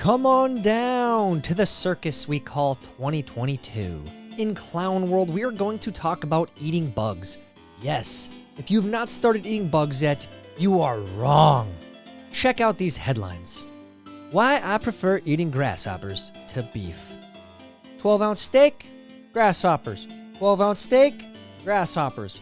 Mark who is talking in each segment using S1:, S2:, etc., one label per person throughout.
S1: Come on down to the circus we call 2022. In Clown World, we are going to talk about eating bugs. Yes, if you've not started eating bugs yet, you are wrong. Check out these headlines. Why I prefer eating grasshoppers to beef. 12-ounce steak, grasshoppers. 12-ounce steak, grasshoppers.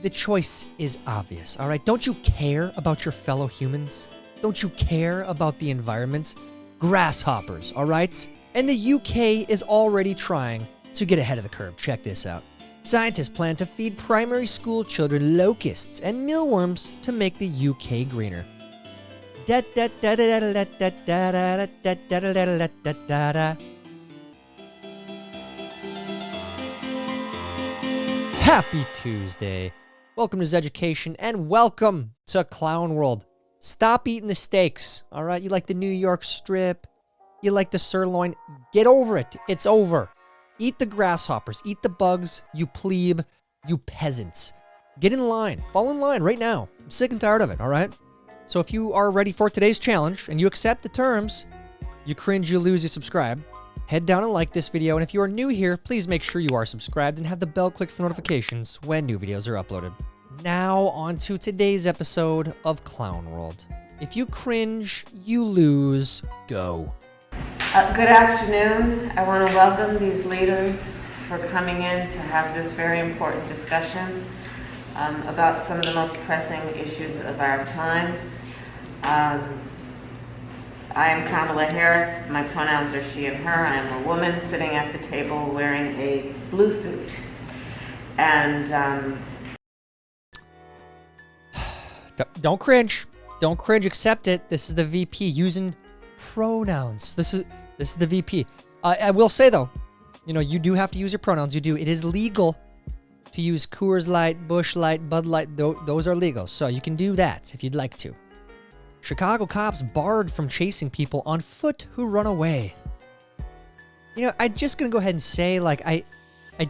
S1: The choice is obvious, all right? Don't you care about your fellow humans? Don't you care about the environments? Grasshoppers, all right? And the UK is already trying to get ahead of the curve. Check this out. Scientists plan to feed primary school children locusts and mealworms to make the UK greener. Happy Tuesday. Welcome to Zeducation and welcome to Clown World. Stop eating the steaks, all right? You like the New York strip, you like the sirloin, get over it. It's over. Eat the grasshoppers, eat the bugs, you plebe, you peasants. Get in line, fall in line right now. I'm sick and tired of it, all right? So if you are ready for today's challenge and you accept the terms, you cringe, you lose, you subscribe, head down and like this video. And if you are new here, please make sure you are subscribed and have the bell clicked for notifications when new videos are uploaded. Now on to today's episode of Clown World. If you cringe, you lose, go.
S2: Good afternoon. I want to welcome these leaders for coming in to have this very important discussion about some of the most pressing issues of our time. I am Kamala Harris. My pronouns are she and her. I am a woman sitting at the table wearing a blue suit. And
S1: don't cringe. Don't cringe. Accept it. This is the VP using pronouns. This is the VP. I will say though, you do have to use your pronouns. You do. It is legal to use Coors Light, Busch Light, Bud Light. Those are legal. So you can do that if you'd like to. Chicago cops barred from chasing people on foot who run away. I'm just going to go ahead and say, I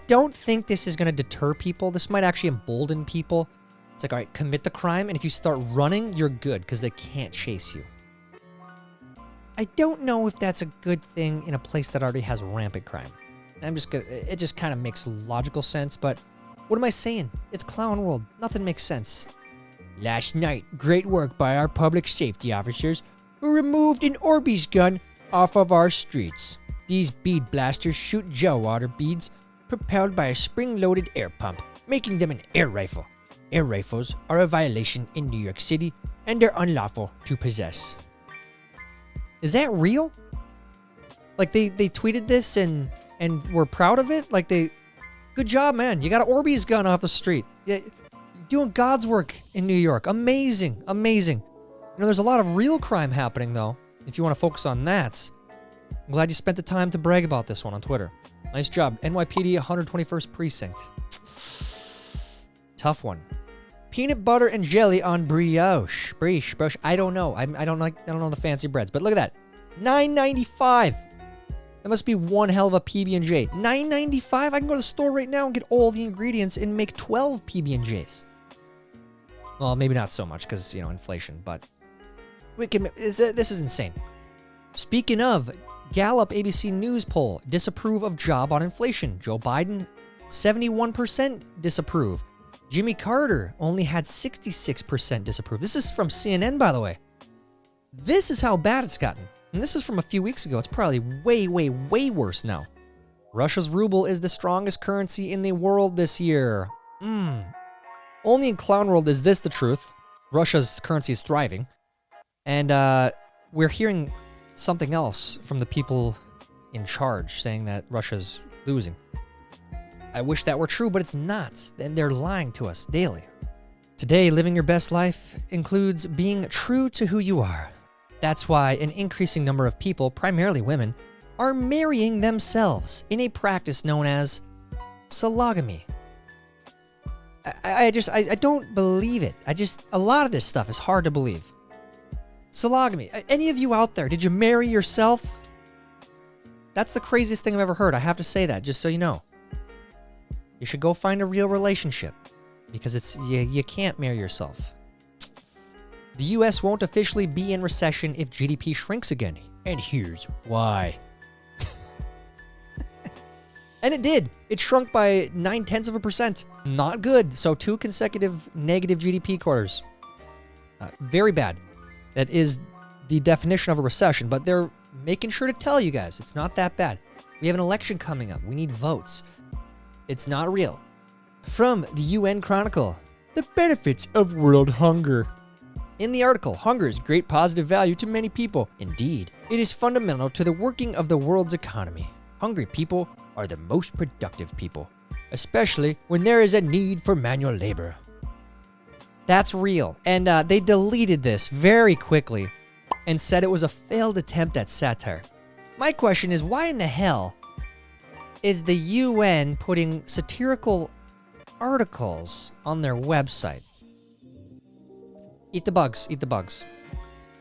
S1: don't think this is going to deter people. This might actually embolden people. It's like, all right, commit the crime, and if you start running, you're good, because they can't chase you. I don't know if that's a good thing in a place that already has rampant crime. It just kind of makes logical sense, but what am I saying? It's Clown World. Nothing makes sense. Last night, great work by our public safety officers who removed an Orbeez gun off of our streets. These bead blasters shoot gel water beads propelled by a spring-loaded air pump, making them an air rifle. Air rifles are a violation in New York City, and they're unlawful to possess. Is that real? Like, they tweeted this and were proud of it? Good job, man. You got an Orbeez gun off the street. Yeah, you're doing God's work in New York. Amazing, amazing. There's a lot of real crime happening, though, if you want to focus on that. I'm glad you spent the time to brag about this one on Twitter. Nice job. NYPD 121st Precinct. Tough one. Peanut butter and jelly on brioche. Brioche. I don't know. I don't know the fancy breads, but look at that. $9.95. That must be one hell of a PB&J. $9.95. I can go to the store right now and get all the ingredients and make 12 PB&Js. Well, maybe not so much because inflation, but this is insane. Speaking of, Gallup ABC News poll disapprove of job on inflation. Joe Biden 71% disapprove. Jimmy Carter only had 66% disapprove. This is from CNN, by the way. This is how bad it's gotten. And this is from a few weeks ago. It's probably way, way, way worse now. Russia's ruble is the strongest currency in the world this year. Only in Clown World is this the truth. Russia's currency is thriving. And we're hearing something else from the people in charge saying that Russia's losing. I wish that were true, but it's not. And they're lying to us daily. Today, living your best life includes being true to who you are. That's why an increasing number of people, primarily women, are marrying themselves in a practice known as sologamy. I don't believe it. A lot of this stuff is hard to believe. Sologamy. Any of you out there, did you marry yourself? That's the craziest thing I've ever heard. I have to say that, just so you know. You should go find a real relationship because you can't marry yourself. The U.S. won't officially be in recession if GDP shrinks again. And here's why. And it did. It shrunk by 0.9%. Not good. So 2 consecutive negative GDP quarters. Very bad. That is the definition of a recession, but they're making sure to tell you guys it's not that bad. We have an election coming up. We need votes. It's not real. From the UN Chronicle, the benefits of world hunger. In the article, hunger is great positive value to many people. Indeed, it is fundamental to the working of the world's economy. Hungry people are the most productive people, especially when there is a need for manual labor. That's real. And they deleted this very quickly and said it was a failed attempt at satire. My question is, why in the hell is the UN putting satirical articles on their website? Eat the bugs, eat the bugs.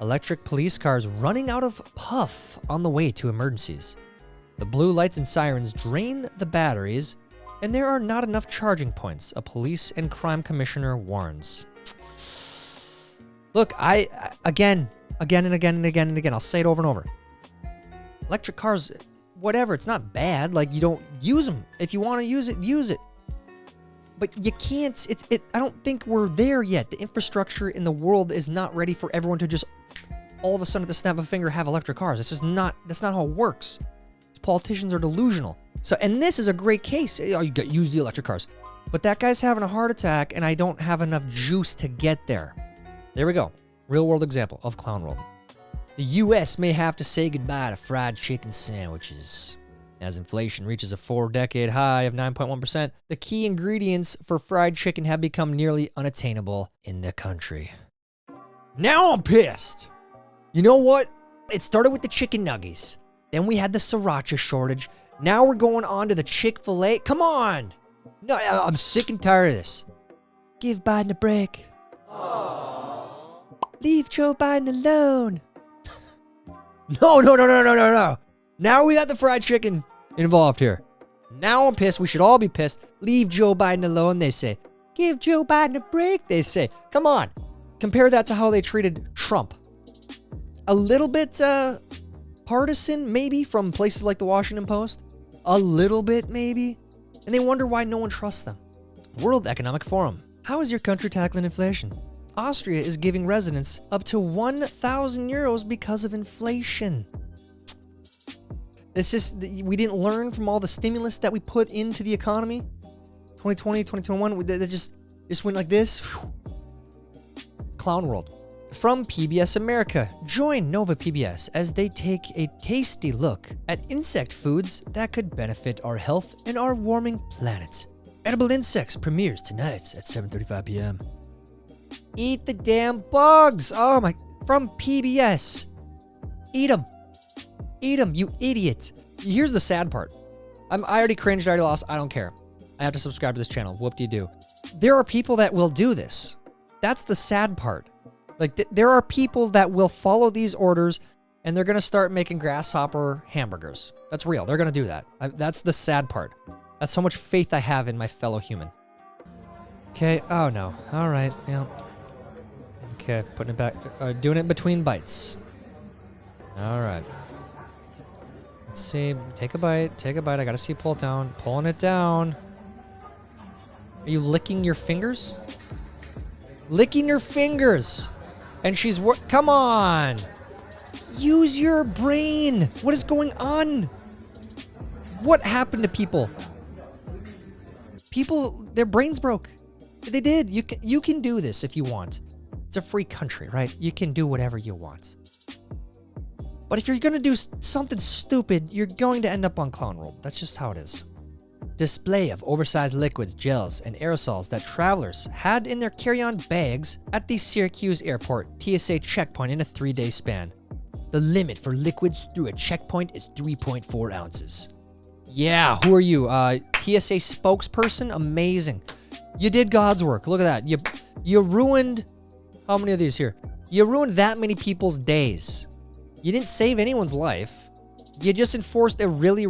S1: Electric police cars running out of puff on the way to emergencies. The blue lights and sirens drain the batteries, and there are not enough charging points, a police and crime commissioner warns. Look, again, I'll say it over and over. Electric cars, whatever, it's not bad. Like, you don't use them. If you want to use it, use it. But you can't, I don't think we're there yet. The infrastructure in the world is not ready for everyone to just all of a sudden at the snap of a finger have electric cars. That's not how it works. Politicians are delusional. So, and this is a great case. Oh, you use the electric cars. But that guy's having a heart attack and I don't have enough juice to get there. There we go. Real world example of clown world. The US may have to say goodbye to fried chicken sandwiches. As inflation reaches a 4-decade high of 9.1%, the key ingredients for fried chicken have become nearly unattainable in the country. Now I'm pissed. You know what? It started with the chicken nuggies. Then we had the sriracha shortage. Now we're going on to the Chick-fil-A. Come on. No, I'm sick and tired of this. Give Biden a break. Aww. Leave Joe Biden alone. No. Now we got the fried chicken involved here. Now I'm pissed. We should all be pissed. Leave Joe Biden alone, they say. Give Joe Biden a break, they say. Come on. Compare that to how they treated Trump. A little bit partisan, maybe, from places like the Washington Post. A little bit, maybe. And they wonder why no one trusts them. World Economic Forum. How is your country tackling inflation? Austria is giving residents up to 1,000 euros because of inflation. It's just, we didn't learn from all the stimulus that we put into the economy. 2020, 2021, that just went like this. Clown world. From PBS America, join Nova PBS as they take a tasty look at insect foods that could benefit our health and our warming planet. Edible Insects premieres tonight at 7:35 p.m. Eat the damn bugs! Oh my... From PBS. Eat them. Eat them, you idiot. Here's the sad part. I already cringed, I already lost, I don't care. I have to subscribe to this channel. Whoop-de-doo. There are people that will do this. That's the sad part. Like, there are people that will follow these orders and they're going to start making grasshopper hamburgers. That's real. They're going to do that. That's the sad part. That's how much faith I have in my fellow human. Okay. Oh, no. All right. Yeah. Okay. Putting it back. Doing it between bites. All right. Let's see. Take a bite. Take a bite. I got to see pull it down. Pulling it down. Are you licking your fingers? Licking your fingers. And she's come on. Use your brain. What is going on? What happened to people? People, their brains broke. They did. You can do this if you want. It's a free country, right? You can do whatever you want. But if you're going to do something stupid, you're going to end up on Clown World. That's just how it is. Display of oversized liquids, gels, and aerosols that travelers had in their carry-on bags at the Syracuse Airport TSA Checkpoint in a 3-day span. The limit for liquids through a checkpoint is 3.4 ounces. Yeah, who are you? TSA spokesperson? Amazing. You did God's work. Look at that. You ruined... How many of these here? You ruined that many people's days. You didn't save anyone's life. You just enforced a really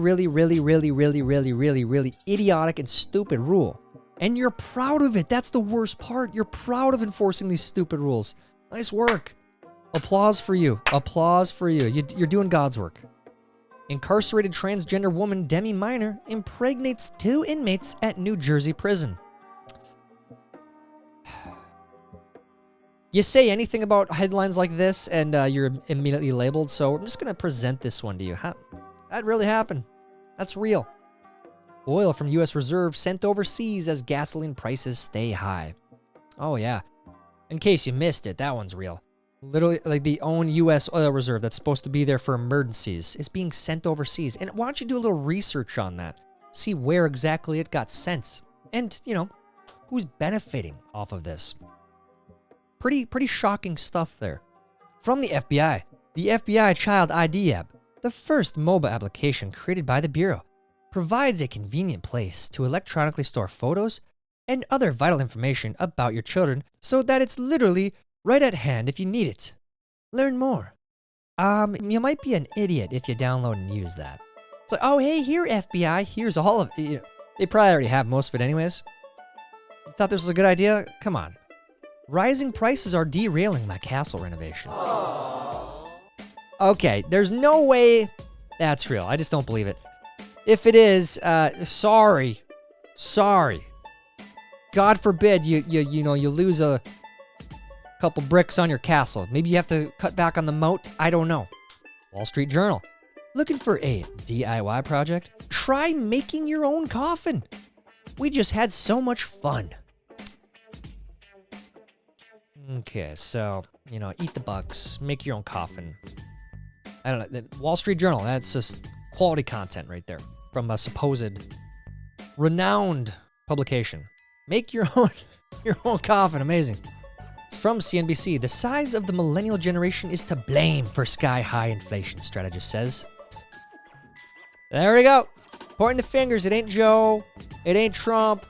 S1: idiotic and stupid rule. And you're proud of it. That's the worst part. You're proud of enforcing these stupid rules. Nice work. Applause for you. Applause for you. You're doing God's work. Incarcerated transgender woman Demi Minor impregnates 2 inmates at New Jersey prison. You say anything about headlines like this and you're immediately labeled, so I'm just going to present this one to you. That really happened. That's real. Oil from U.S. reserve sent overseas as gasoline prices stay high. Oh, yeah. In case you missed it, that one's real. Literally, like the own U.S. oil reserve that's supposed to be there for emergencies is being sent overseas. And why don't you do a little research on that? See where exactly it got sent. And, who's benefiting off of this. Pretty shocking stuff there. From the FBI. The FBI Child ID app, the first mobile application created by the Bureau, provides a convenient place to electronically store photos and other vital information about your children so that it's literally right at hand if you need it. Learn more. You might be an idiot if you download and use that. It's like, oh, hey, here, FBI, here's all of it. They probably already have most of it anyways. You thought this was a good idea? Come on. Rising prices are derailing my castle renovation. Aww. Okay, there's no way that's real. I just don't believe it. If it is, sorry. God forbid you lose a couple bricks on your castle. Maybe you have to cut back on the moat. I don't know. Wall Street Journal. Looking for a DIY project? Try making your own coffin. We just had so much fun. Okay, so, eat the bugs, make your own coffin. I don't know, the Wall Street Journal, that's just quality content right there from a supposed renowned publication. Make your own coffin, amazing. It's from CNBC. The size of the millennial generation is to blame for sky-high inflation, strategist says. There we go. Pointing the fingers. It ain't Joe. It ain't Trump.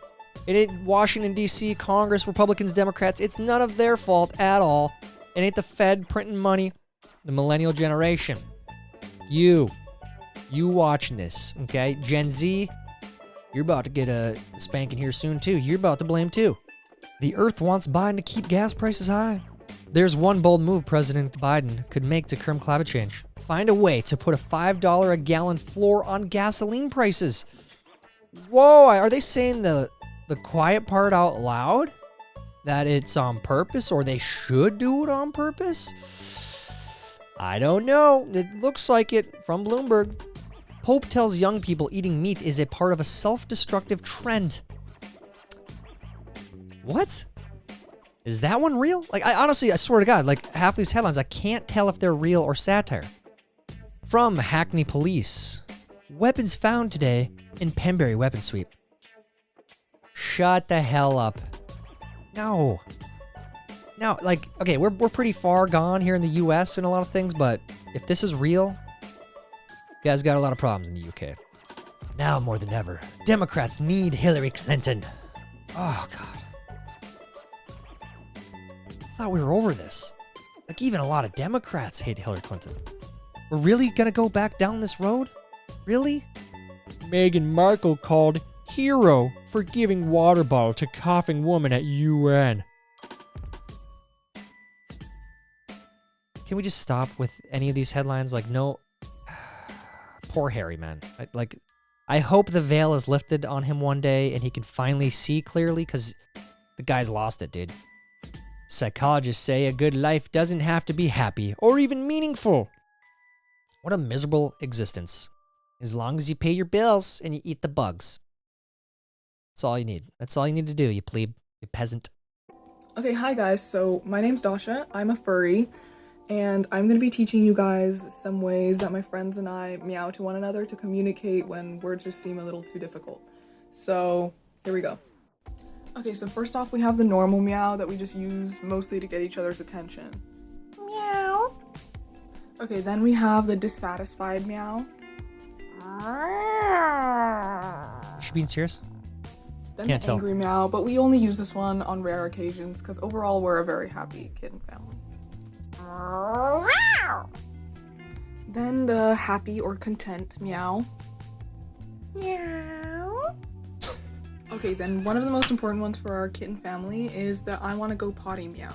S1: It ain't Washington, D.C., Congress, Republicans, Democrats. It's none of their fault at all. It ain't the Fed printing money. The millennial generation. You watching this, okay? Gen Z, you're about to get a spanking here soon, too. You're about to blame, too. The Earth wants Biden to keep gas prices high. There's one bold move President Biden could make to curb climate change. Find a way to put a $5 a gallon floor on gasoline prices. Whoa, are they saying the quiet part out loud? That it's on purpose, or they should do it on purpose? I don't know. It looks like it from Bloomberg. Pope tells young people eating meat is a part of a self-destructive trend. What? Is that one real? I swear to God, half these headlines, I can't tell if they're real or satire. From Hackney Police. Weapons found today in Penbury weapon sweep. Shut the hell up. No. Okay, we're pretty far gone here in the U.S. in a lot of things, but if this is real, you guys got a lot of problems in the U.K. Now more than ever, Democrats need Hillary Clinton. Oh, God. I thought we were over this. Even a lot of Democrats hate Hillary Clinton. We're really gonna go back down this road? Really? Meghan Markle called hero for giving water bottle to coughing woman at UN. Can we just stop with any of these headlines? No. Poor Harry, man. I hope the veil is lifted on him one day and he can finally see clearly, because the guy's lost it, dude. Psychologists say a good life doesn't have to be happy or even meaningful. What a miserable existence. As long as you pay your bills and you eat the bugs. That's all you need. That's all you need to do, you plebe, you peasant.
S3: Okay, hi guys. So my name's Dasha. I'm a furry, and I'm going to be teaching you guys some ways that my friends and I meow to one another to communicate when words just seem a little too difficult. So here we go. Okay, so first off, we have the normal meow that we just use mostly to get each other's attention. Meow. Okay, then we have the dissatisfied meow.
S1: Is she being serious?
S3: Then
S1: Can't
S3: the
S1: tell.
S3: angry meow, but we only use this one on rare occasions because overall we're a very happy kitten family. Then the happy or content meow. Meow. Okay, then one of the most important ones for our kitten family is the I wanna go potty meow.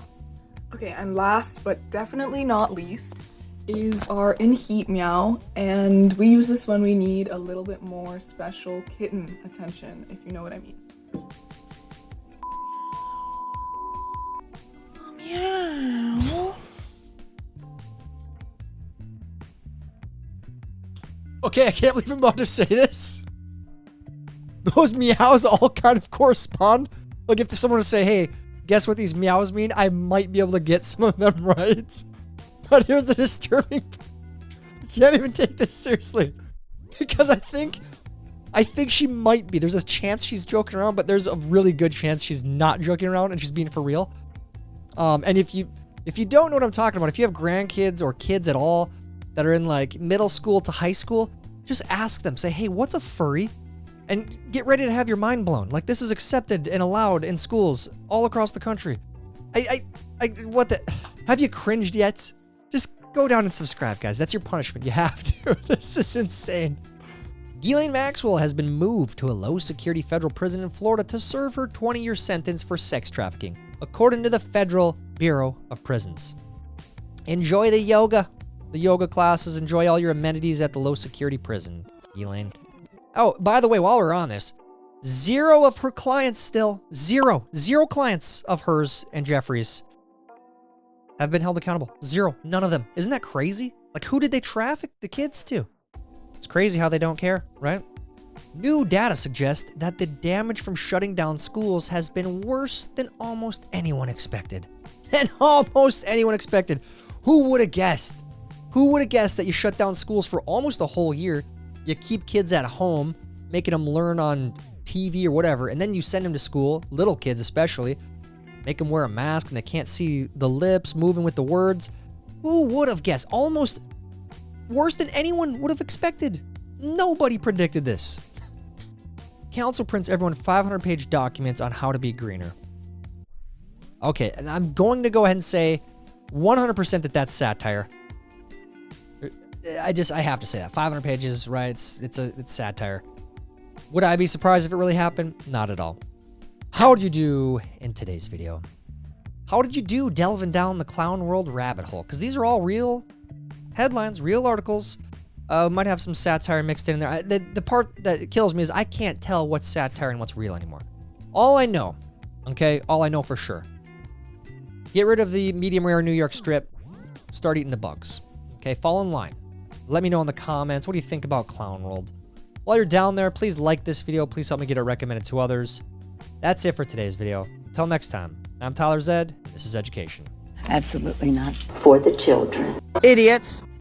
S3: Okay, and last but definitely not least is our in heat meow, and we use this when we need a little bit more special kitten attention, if you know what I mean. Oh, meow.
S1: Okay, I can't believe I'm about to say this. Those meows all kind of correspond. Like if someone were to say, hey, guess what these meows mean? I might be able to get some of them right. But here's the disturbing part. I can't even take this seriously. Because I think she might be. There's a chance she's joking around, but there's a really good chance she's not joking around and she's being for real. And if you don't know what I'm talking about, if you have grandkids or kids at all that are in like middle school to high school, just ask them. Say, hey, what's a furry? And get ready to have your mind blown. Like this is accepted and allowed in schools all across the country. What the? Have you cringed yet? Just go down and subscribe, guys. That's your punishment. You have to. This is insane. Ghislaine Maxwell has been moved to a low-security federal prison in Florida to serve her 20-year sentence for sex trafficking, according to the Federal Bureau of Prisons. Enjoy the yoga classes. Enjoy all your amenities at the low-security prison, Ghislaine. Oh, by the way, while we're on this, zero of her clients still, zero clients of hers and Jeffrey's have been held accountable. Zero. None of them. Isn't that crazy? Like, who did they traffic the kids to? It's crazy how they don't care, right? New data suggests that the damage from shutting down schools has been worse than almost anyone expected. Who would have guessed? Who would have guessed that you shut down schools for almost a whole year, you keep kids at home, making them learn on TV or whatever, and then you send them to school, little kids especially, make them wear a mask and they can't see the lips moving with the words. Who would have guessed? Almost worse than anyone would have expected. Nobody predicted this. Council prints everyone 500-page documents on how to be greener. Okay, and I'm going to go ahead and say 100% that that's satire. I have to say that. 500 pages, right? It's satire. Would I be surprised if it really happened? Not at all. How did you do in today's video? How did you do delving down the clown world rabbit hole? Because these are all real headlines, real articles. Might have some satire mixed in there. The part that kills me is I can't tell what's satire and what's real anymore. All I know for sure. Get rid of the medium rare New York strip. Start eating the bugs. Okay, fall in line. Let me know in the comments. What do you think about Clown World? While you're down there, please like this video. Please help me get it recommended to others. That's it for today's video. Until next time, I'm Tyler Zed. This is Zeducation.
S4: Absolutely not. For the children.
S5: Idiots.